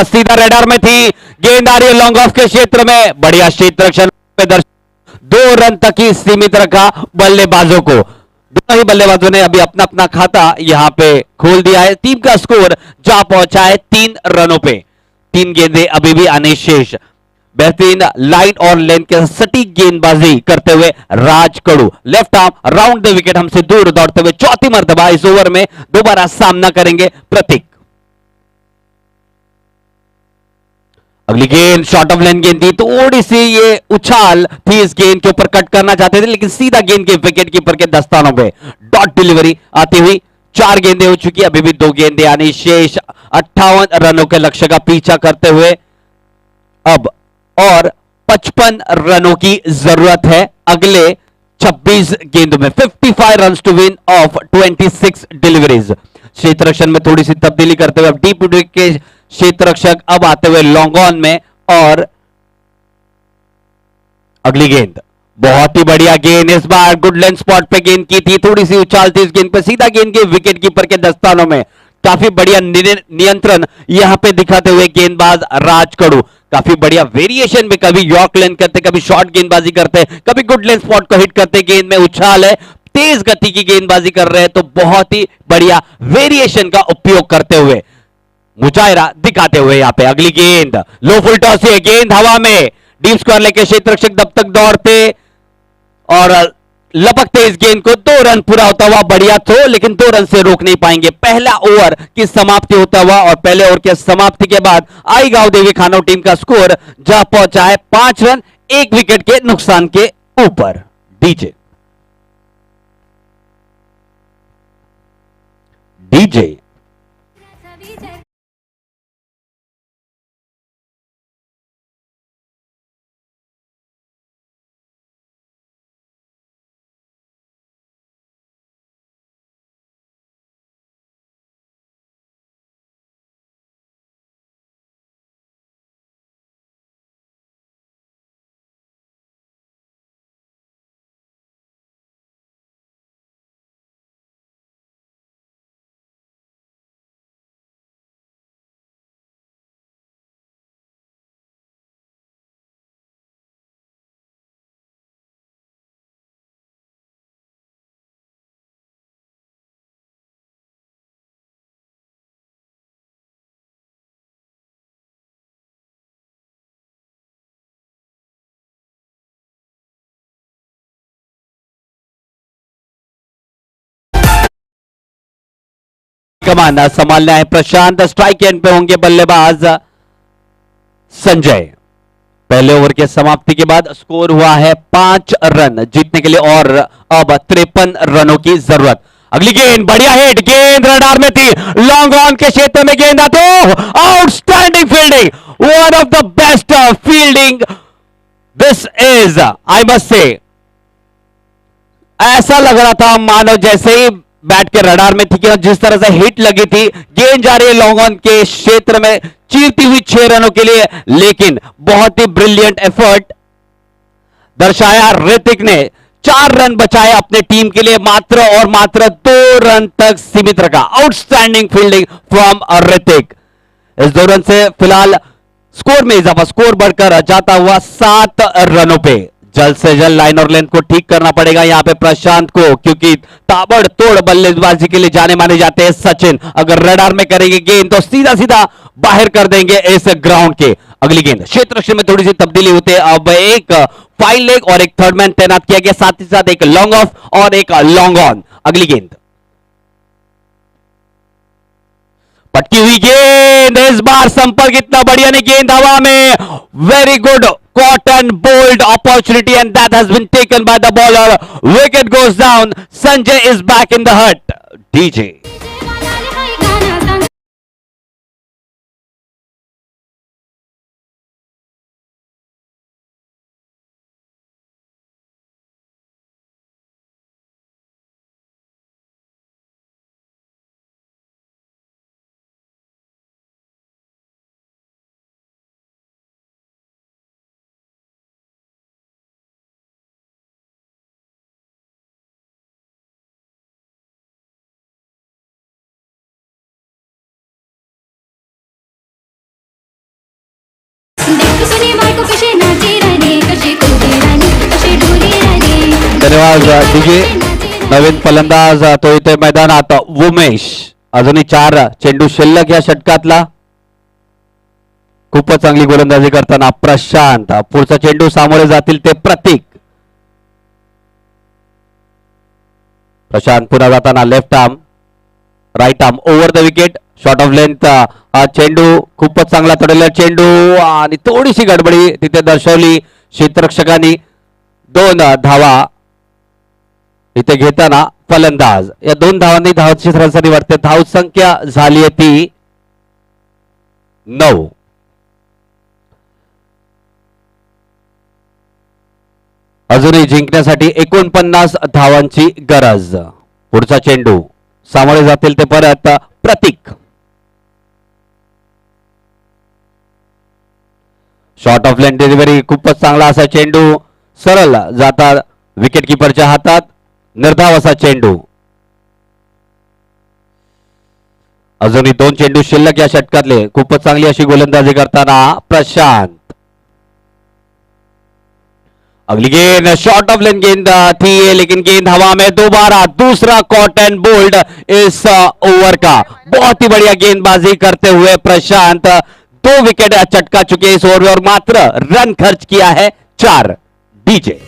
सीधा रेडार में थी, गेंद आ रही है लॉन्ग ऑफ के क्षेत्र में, बढ़िया क्षेत्र रक्षण पे 2 रन तक ही सीमित रखा बल्लेबाजों को। दोनों ही बल्लेबाजों ने अभी अपना अपना खाता यहां पे खोल दिया है। टीम का स्कोर जा पहुंचा है 3 रनों पे। 3 गेंदें अभी भी आने शेष। बेहतरीन लाइन और लेंथ के सटीक गेंदबाजी करते हुए राजकड़ू left arm round the wicket हमसे दूर दौड़ते हुए चौथी मर्तबा इस ओवर में दोबारा सामना करेंगे प्रतीक। अगली गेंद शॉर्ट ऑफ लेन गेंद थी, थोड़ी सी ये उछाल थी इस गेंद के ऊपर, कट करना चाहते थे लेकिन सीधा गेंद के विकेट कीपर के दस्तानों पे डॉट डिलीवरी आती हुई। 4 गेंदें हो चुकी, अभी भी 2 गेंदें आनी शेष। 58 रनों के लक्ष्य का पीछा करते हुए अब और 55 रनों की जरूरत है अगले 26 गेंदों में 55 runs to win off 26 deliveries. क्षेत्ररक्षण में थोड़ी सी तब्दीली करते हुए अब डीप विकेट के क्षेत्ररक्षक अब आते हुए लॉन्ग ऑन में, और अगली गेंद बहुत ही बढ़िया गेंद, इस बार गुड लेंथ स्पॉट पे गेंद की थी, थोड़ी सी उछाल थी इस गेंद पे, सीधा गेंद के विकेट कीपर के दस्तानों में। काफी बढ़िया नियंत्रण यहां पे दिखाते हुए गेंदबाज राज कड़ू, काफी बढ़िया वेरिएशन में, कभी यॉर्क लेंथ करते, कभी शॉर्ट गेंदबाजी करते, कभी गुड लेंथ स्पॉट को हिट करते, गेंद में उछाल है, तेज गति की गेंदबाजी कर रहे हैं, तो बहुत ही बढ़िया वेरिएशन का उपयोग करते हुए मुजाहिरा दिखाते हुए यहां पे अगली गेंद लो फुल टॉस है, गेंद हवा में, डीप स्क्वायर लेके क्षेत्ररक्षक तब तक दौड़ते और लपकते इस गेंद को, 2 रन पूरा होता हुआ बढ़िया थ्रो, लेकिन 2 रन से रोक नहीं पाएंगे। पहला ओवर की समाप्ति होता हुआ और पहले ओवर की समाप्ति के बाद आई गांव देवी खानो टीम का स्कोर जा पहुंचा है 5 रन 1 विकेट के नुकसान के ऊपर। डीजे डीजे कमान संभालना है प्रशांत, स्ट्राइक एंड पे होंगे बल्लेबाज संजय। पहले ओवर के समाप्ति के बाद स्कोर हुआ है 5 रन जीतने के लिए और अब 53 रनों की जरूरत। अगली गेंद बढ़िया हिट, गेंद रडार में थी, लॉन्ग ऑन के क्षेत्र में गेंद आते, outstanding fielding, one of the best fielding this is, I must say. ऐसा लग रहा था मानो जैसे ही बैट के रडार में थी कि जिस तरह से हिट लगी थी, गेंद जा रही है लॉन्ग ऑन के क्षेत्र में चीरती हुई 6 रनों के लिए, लेकिन बहुत ही ब्रिलियंट एफर्ट दर्शाया ऋतिक ने। 4 रन बचाए अपने टीम के लिए, मात्र और मात्र 2 रन तक सीमित रखा। Outstanding fielding from Hrithik. इस 2 रन से फिलहाल स्कोर में इजाफा, स्कोर बढ़कर जाता हुआ 7 रनों पे। जल्द से जल्द लाइन और लेंथ को ठीक करना पड़ेगा यहां पे प्रशांत को, क्योंकि ताबड़तोड़ बल्लेबाजी के लिए जाने माने जाते हैं सचिन। अगर रडार में करेंगे गेंद तो सीधा सीधा बाहर कर देंगे इस ग्राउंड के। अगली गेंद क्षेत्र में थोड़ी सी तब्दीली होती है, अब एक फाइन लेग और एक थर्ड मैन तैनात किया गया, साथ ही साथ एक लॉन्ग ऑफ और एक लॉन्ग ऑन। अगली गेंद पटकी हुई गेंद, इस बार संपर्क इतना बढ़िया नहीं, गेंद हवा में, very good caught bold opportunity and that has been taken by the bowler. Wicket goes down. Sanjay is back in the hut. DJ. धन्यवाद डीजे. नवीन फलंदाज तो इथे मैदानात उमेश. अजूनही 4 चेंडू शिल्लक या षटकातला. खूपच चांगली गोलंदाजी करताना प्रशांत. पुढचा चेंडू सामोरे जातील ते प्रतीक. प्रशांत पुन्हा जाताना left arm right arm over the wicket, short of length. हा चेंडू खूपच चांगला तोडलेला चेंडू आणि थोडीशी गडबडी तिथे दर्शवली क्षेत्ररक्षकांनी. 2 धावा इथे घेताना फलंदाज. या 2 धावांनी धावाची सरासरी वाढते. धाव संख्या झाली ती 9. अजूनही जिंकण्यासाठी 49 धावांची गरज. पुढचा चेंडू सामोरे जातील ते परत प्रतीक. शॉर्ट ऑफ लाईन डिलिव्हरी, खूपच चांगला असा चेंडू सरळ जाता विकेट किपरच्या हातात. निर्धाव असा चेंडू. अजूनही 2 चेंडू शिल्लक या षटकातले. खूपच चांगली अशी गोलंदाजी करताना प्रशांत. अगली गेंद शॉर्ट ऑफ लेन गेंद थी है, लेकिन गेंद हवा में दोबारा. दूसरा कॉट एंड बोल्ड इस ओवर का. बहुत ही बढ़िया गेंदबाजी करते हुए प्रशांत 2 विकेट चटका चुके इस ओवर में और मात्र रन खर्च किया है 4. डीजे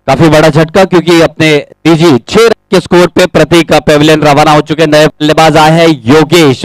काफी बड़ा झटका, क्योंकि अपने डीजी 6 रन के स्कोर पे प्रतीक पेविलियन रवाना हो चुके. नए बल्लेबाज आए हैं योगेश.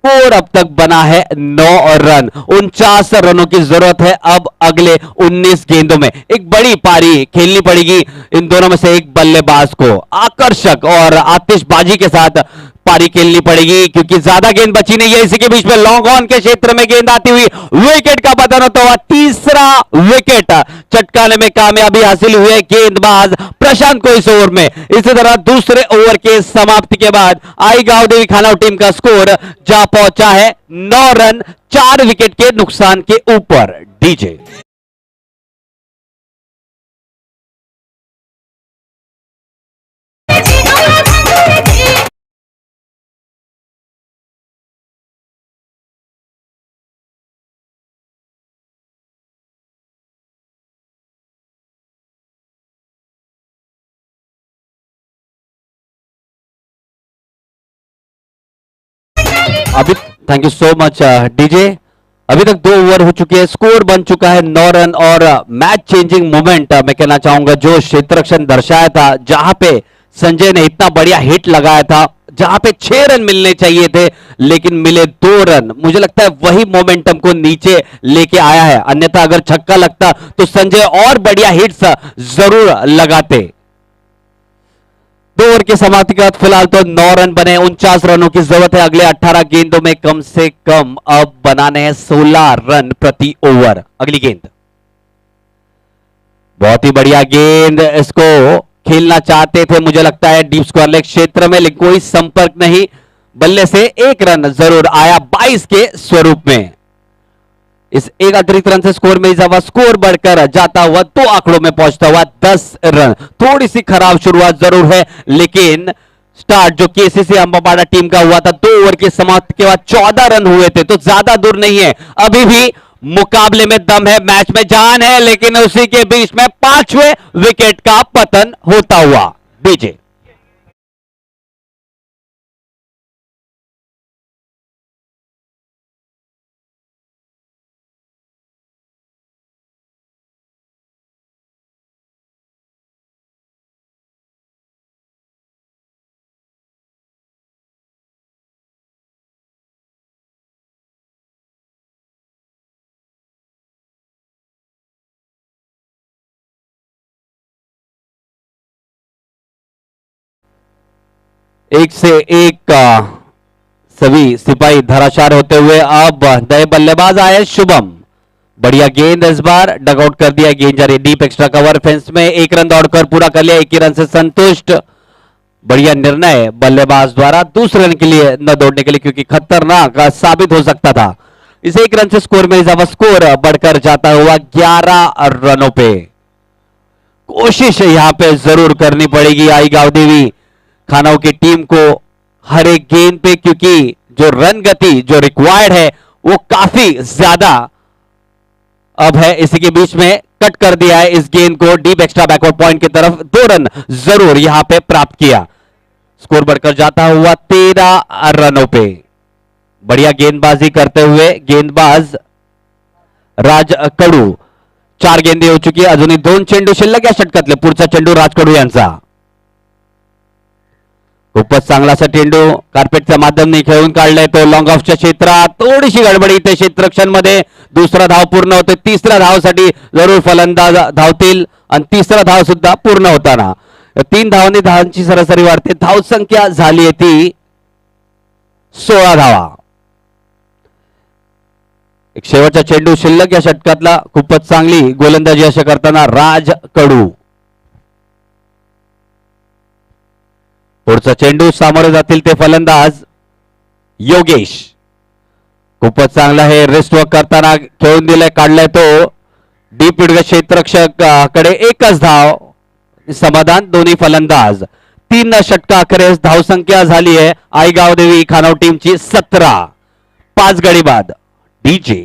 और अब तक बना है 9 रन. 49 रनों की जरूरत है अब अगले 19 गेंदों में. एक बड़ी पारी खेलनी पड़ेगी इन दोनों में से एक बल्लेबाज को. आकर्षक और आतिशबाजी के साथ पारी खेलनी पड़ेगी, क्योंकि ज्यादा गेंद बची नहीं है. इसी के बीच में लॉन्ग ऑन के क्षेत्र में गेंद आती हुई विकेट का पतन होता हुआ. तीसरा विकेट चटकाने में कामयाबी हासिल हुई है गेंदबाज प्रशांत को इस ओवर में. इसी तरह दूसरे ओवर के समाप्ति के बाद आई गांव देवी खानाव टीम का स्कोर जा पहुंचा है 9 रन 4 विकेट के नुकसान के ऊपर. डीजे अभी thank you so much DJ. अभी तक 2 ओवर हो चुके हैं. स्कोर बन चुका है 9 रन और मैच चेंजिंग मोमेंट मैं कहना चाहूंगा जो क्षेत्ररक्षण दर्शाया था, जहां पे संजय ने इतना बढ़िया हिट लगाया था, जहां पे 6 रन मिलने चाहिए थे लेकिन मिले 2 रन. मुझे लगता है वही मोमेंटम को नीचे लेके आया है. अन्यथा अगर छक्का लगता तो संजय और बढ़िया हिट्स जरूर लगाते. 2 ओवर की समाप्ति के बाद फिलहाल तो 9 रन बने. 49 रनों की जरूरत है अगले 18 गेंदों में कम से कम. अब बनाने हैं 16 रन प्रति ओवर. अगली गेंद बहुत ही बढ़िया गेंद. इसको खेलना चाहते थे मुझे लगता है डीप स्क्वायर लेग क्षेत्र में, लेकिन कोई संपर्क नहीं. बल्ले से 1 रन जरूर आया 22 के स्वरूप में. इस एक अतिरिक्त रन से स्कोर में इजाफा. स्कोर बढ़कर जाता हुआ 2 आंकड़ों में पहुंचता हुआ 10 रन. थोड़ी सी खराब शुरुआत जरूर है, लेकिन स्टार्ट जो केसीसी अंबापाड़ा टीम का हुआ था 2 ओवर की समाप्ति के बाद 14 रन हुए थे, तो ज्यादा दूर नहीं है. अभी भी मुकाबले में दम है, मैच में जान है, लेकिन उसी के बीच में 5वें विकेट का पतन होता हुआ. डीजे एक से एक सभी सिपाही धराशार होते हुए अब नए बल्लेबाज आए शुभम. बढ़िया गेंद इस बार डगआउट कर दिया. गेंद जा रही डीप एक्स्ट्रा कवर फेंस में. 1 रन दौड़कर पूरा कर लिया. 1 ही रन से संतुष्ट. बढ़िया निर्णय बल्लेबाज द्वारा दूसरे रन के लिए न दौड़ने के लिए, क्योंकि खतरनाक साबित हो सकता था. इस 1 रन से स्कोर में इजाफा. स्कोर बढ़कर जाता हुआ 11 रनों पे. कोशिश यहां पे जरूर करनी पड़ेगी आई गांव देवी खानाओं की टीम को हर एक गेंद पे, क्योंकि जो रन गति जो रिक्वायर्ड है वो काफी ज्यादा अब है. इसी के बीच में कट कर दिया है इस गेंद को डीप एक्स्ट्रा बैकवर्ड पॉइंट की तरफ. 2 रन जरूर यहां पे प्राप्त किया. स्कोर बढ़कर जाता हुआ 13 रनों पे. बढ़िया गेंदबाजी करते हुए गेंदबाज राज कडू. 4 गेंदे हो चुकी आहे. अजूनही 2 चेंडू शिल्लक या षटकातले. पुढचा चेंडू राज कडू यांचा. खूपच चांगला असा चेंडू कार्पेटच्या माध्यमाने खेळून काढलाय तो लॉंग ऑफच्या क्षेत्रात. थोडीशी गडबडी इथे क्षेत्ररक्षण मध्ये. दुसरा धाव पूर्ण होते. तिसऱ्या धावासाठी जरूर फलंदाज धावतील आणि तिसरा धाव सुद्धा पूर्ण होताना 3 धावांनी धावांची सरासरी वाढते. धावसंख्या झाली आहे ती 16 धावा. एक शेवटचा चेंडू शिल्लक या षटकातला. खूपच चांगली गोलंदाजी अशा करताना राज कडू. पुढचा चेंडू सामोरे जातील ते फलंदाज योगेश. खूपच चांगला हे रिस्ट वर्क करताना खेळून दिलाय. काढलाय तो डीप मिड क्षेत्ररक्षक कडे. एकच धाव. समाधान दोन्ही फलंदाज. 3 षटका अखेरीस धावसंख्या झाली आहे आई गावदेवी खानाव टीमची 17. 5 गडी बाद. डीजे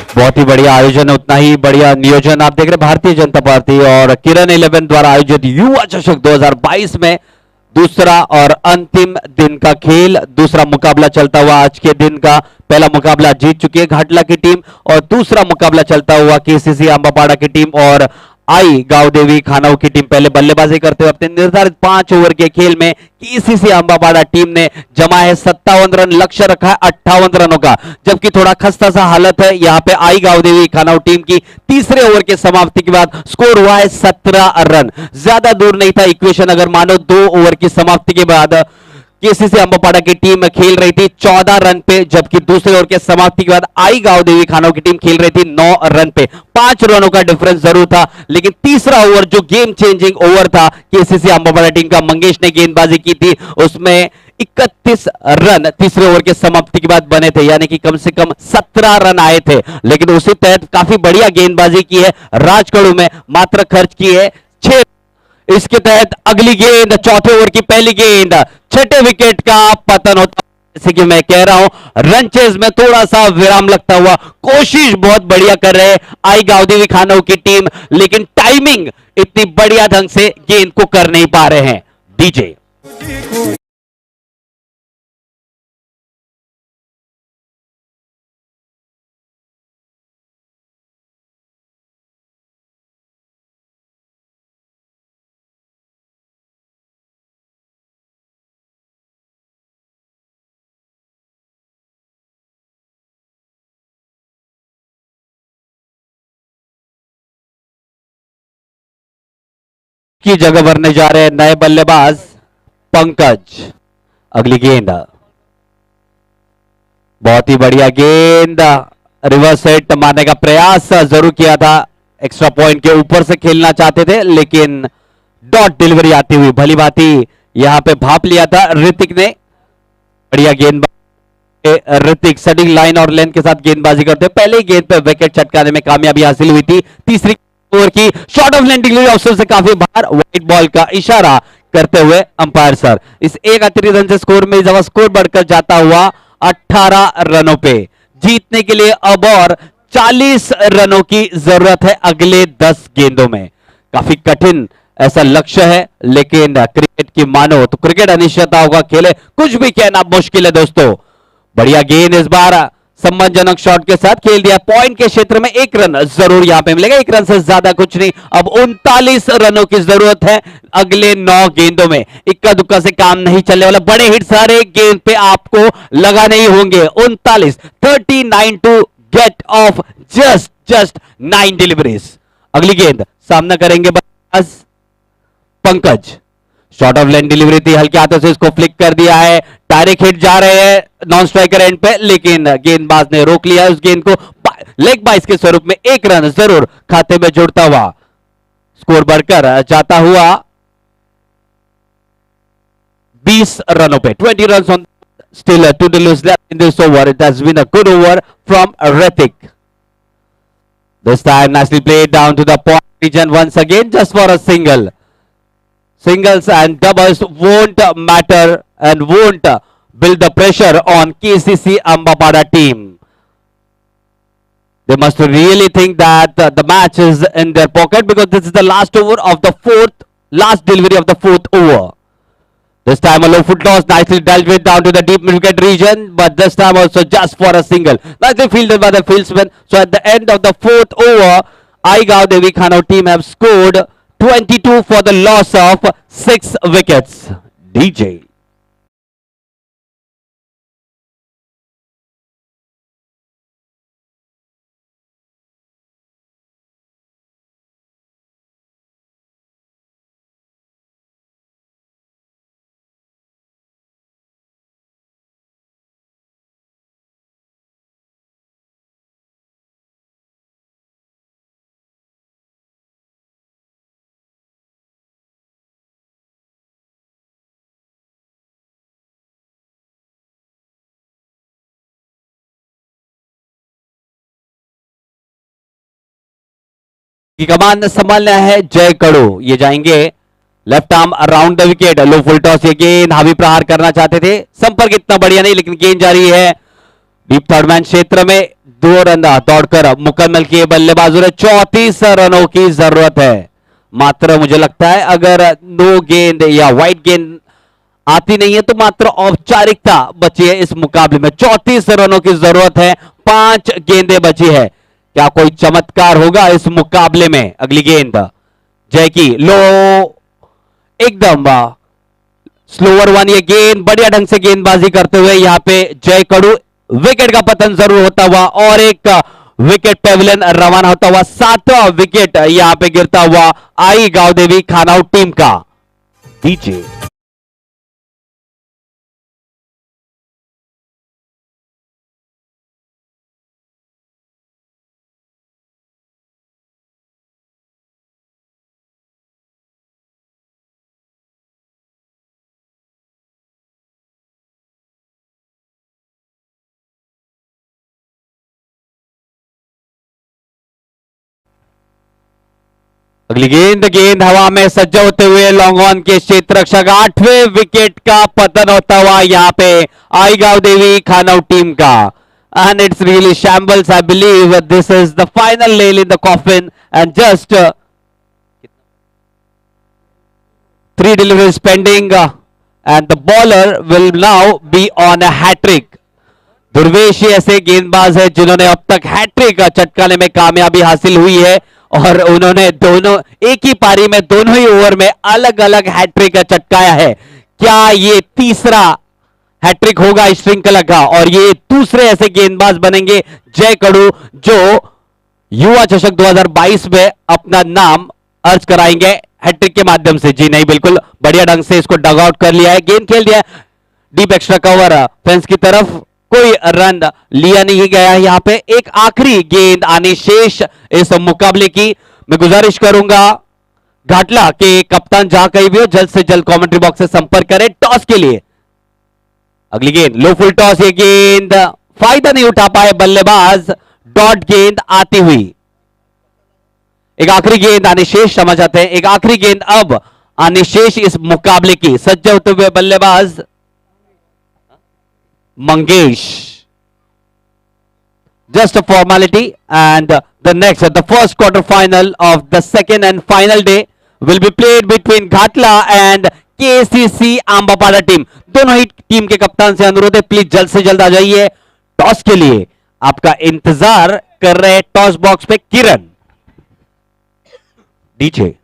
बहुत ही बढ़िया आयोजन, उतना ही बढ़िया नियोजन। आप देख रहे भारतीय जनता पार्टी और किरण 11 द्वारा आयोजित युवा चषक 2022 में दूसरा और अंतिम दिन का खेल, दूसरा मुकाबला चलता हुआ। आज के दिन का पहला मुकाबला जीत चुकी है घाटला की टीम और दूसरा मुकाबला चलता हुआ केसीसी अंबापाड़ा की टीम और आई गावदेवी खानाऊ की टीम। पहले बल्लेबाजी करते हुए अपने निर्धारित 5 ओवर के खेल में केसीसी अंबापाड़ा टीम ने जमा है 57 रन, लक्ष्य रखा है 58 रनों का, जबकि थोड़ा खस्ता सा हालत है यहाँ पे आई गावदेवी खानाऊ टीम की। तीसरे ओवर के समाप्ति के बाद स्कोर हुआ है 17 रन। ज्यादा दूर नहीं था इक्वेशन अगर मानो 2 ओवर की समाप्ति के बाद केसीसी अंबापाड़ा की टीम खेल रही थी 14 रन पे, जबकि दूसरे ओवर के समाप्ति के बाद आई गावदेवी खानाऊ की टीम खेल रही थी 9 रन पे। 5 रनों का डिफरेंस जरूर था, लेकिन तीसरा ओवर जो गेम चेंजिंग ओवर था केसीसी अंबापाड़ा टीम का, मंगेश ने गेंदबाजी की थी, उसमें 31 रन तीसरे ओवर के समाप्ति के बाद बने थे, यानी कि कम से कम 17 रन आए थे। लेकिन उसी तहत काफी बढ़िया गेंदबाजी की है राजकड़ू में, मात्र खर्च की है 6। इसके तहत अगली गेंद, चौथे ओवर की पहली गेंद, छठे विकेट का पतन होता, जैसे कि मैं कह रहा हूं रन चेज में थोड़ा सा विराम लगता हुआ। कोशिश बहुत बढ़िया कर रहे आई गावदेवी खानाऊ की टीम, लेकिन टाइमिंग इतनी बढ़िया ढंग से गेंद को कर नहीं पा रहे हैं। डीजे की जगह भरने जा रहे हैं नए बल्लेबाज पंकज। अगली गेंद, बहुत ही बढ़िया गेंद, रिवर्स हिट मारने का प्रयास जरूर किया था, एक्स्ट्रा पॉइंट के ऊपर से खेलना चाहते थे, लेकिन डॉट डिलीवरी आती हुई भली भांति यहां पे भाप लिया था ऋतिक ने। बढ़िया गेंद, ऋतिक सटिंग लाइन और लेंथ के साथ गेंदबाजी करते हुए पहले गेंद पे विकेट चटकाने में कामयाबी हासिल हुई थी। तीसरी ओवर की शॉर्ट ऑफ लेंथ डिलीवरी अफसर से काफी बाहर, व्हाइट बॉल का इशारा करते हुए अंपायर सर। इस एक अतिरिक्त रन से स्कोर में जब स्कोर बढ़कर जाता हुआ 18 रनों पे। जीतने के लिए अब और 40 रनों की जरूरत है अगले 10 गेंदों में। काफी कठिन ऐसा लक्ष्य है, लेकिन क्रिकेट की मानो तो क्रिकेट अनिश्चितताओं का खेल है, कुछ भी कहना मुश्किल है दोस्तों। बढ़िया गेंद, इस बार सम्मानजनक शॉट के साथ खेल दिया। पॉइंट के क्षेत्र में 1 रन जरूर यहां पे मिलेगा, 1 रन से ज्यादा कुछ नहीं। अब 39 रनों की जरूरत है अगले 9 गेंदों में। इक्का दुक्का से काम नहीं चलने वाला, बड़े हिट सारे गेंद पे आपको लगाने ही होंगे। 39 to get off just 9 deliveries. अगली गेंद सामना करेंगे Pankaj. Short of length delivery थी, हल्के हाथों से इसको फ्लिक कर दिया है, डायरेक्ट हिट जा रहे हैं नॉन स्ट्राइकर एंड पे, लेकिन गेंदबाज ने रोक लिया उस गेंद को। लेग बाइस के स्वरूप में एक रन जरूर खाते में जुड़ता हुआ, स्कोर बढ़कर जाता हुआ 20 रनों पे, 20 runs on, still 2 to lose left in this over. It has been a good over from Ritik. This time nicely played down to the point region once again, just for a single. Singles and doubles won't matter and won't build the pressure on KCC Ambapada team. They must really think that the match is in their pocket, because this is the last over of the last delivery of the fourth over. This time a low foot toss, nicely dealt with down to the deep mid wicket region, but this time also just for a single. Nicely fielded by the fieldsman. So at the end of the fourth over, Aigaon Devi Khano team have scored 22 for the loss of 6 wickets. DJ. की कमान संभालना है जय कड़ू, ये जाएंगे left arm around the wicket, low full toss, ये गेंद हावी प्रहार करना चाहते थे, संपर्क इतना बढ़िया नहीं, लेकिन गेंद जारी है डीप थर्ड मैन क्षेत्र में, 2 रन दौड़कर मुकम्मल किए बल्लेबाजों ने। 34 रनों की जरूरत है मात्र, मुझे लगता है अगर नो गेंद या वाइट गेंद आती नहीं है तो मात्र औपचारिकता बची है इस मुकाबले में। 34 रनों की जरूरत है, 5 गेंदें बची है, क्या कोई चमत्कार होगा इस मुकाबले में? अगली गेंद जय की, लो एकदम स्लोअर वन, ये गेंद बढ़िया ढंग से गेंदबाजी करते हुए यहां पे जय कड़ू, विकेट का पतन जरूर होता हुआ और एक विकेट पेविलियन रवाना होता हुआ। 7वां विकेट यहां पे गिरता हुआ आईगांव देवी खानौत टीम का। डीजे अगली गेंद हवा में सज्जा होते हुए लॉन्ग ऑन के क्षेत्र रक्षक, 8वें विकेट का पतन होता हुआ यहां पे आईगांव देवी खानौत टीम का। And it's really shambles, I believe this is the final nail in the coffin and just 3 deliveries pending and the bowler will now be on a hat-trick. Durvesh ऐसे गेंदबाज है जिन्होंने अब तक हैट्रिक चटकाने में कामयाबी हासिल हुई है और उन्होंने दोनों एक ही पारी में दोनों ही ओवर में अलग अलग हैट्रिक चटकाया है। क्या ये तीसरा हैट्रिक होगा इस श्रृंखला का और ये दूसरे ऐसे गेंदबाज बनेंगे जय कड़ू जो युवा चषक 2022 में अपना नाम अर्ज कराएंगे हैट्रिक के माध्यम से? जी नहीं, बिल्कुल बढ़िया ढंग से इसको डग आउट कर लिया है, गेंद खेल दिया डीप एक्स्ट्रा कवर फेंस की तरफ, कोई रन लिया नहीं गया है। यहां पे एक आखिरी गेंद आनी शेष इस मुकाबले की। मैं गुजारिश करूंगा घाटला के कप्तान जहां कहीं भी हो जल्द से जल्द कमेंट्री बॉक्स से संपर्क करें टॉस के लिए। अगली गेंद लो फुल टॉस, ये गेंद फायदा नहीं उठा पाए बल्लेबाज, डॉट गेंद आती हुई। एक आखिरी गेंद आनी शेष समझ आते हैं, एक आखिरी गेंद अब आनी शेष इस मुकाबले की। सज्ज होते हुए बल्लेबाज Mangesh. Just a formality and the first quarter final of the second and final day will be played between Ghatla and KCC Ambapada team. दोनों ही टीम के कप्तान से अनुरोध है प्लीज जल्द से जल्द आ जाइए टॉस के लिए। आपका इंतजार कर रहे टॉस बॉक्स पे किरण। डीजे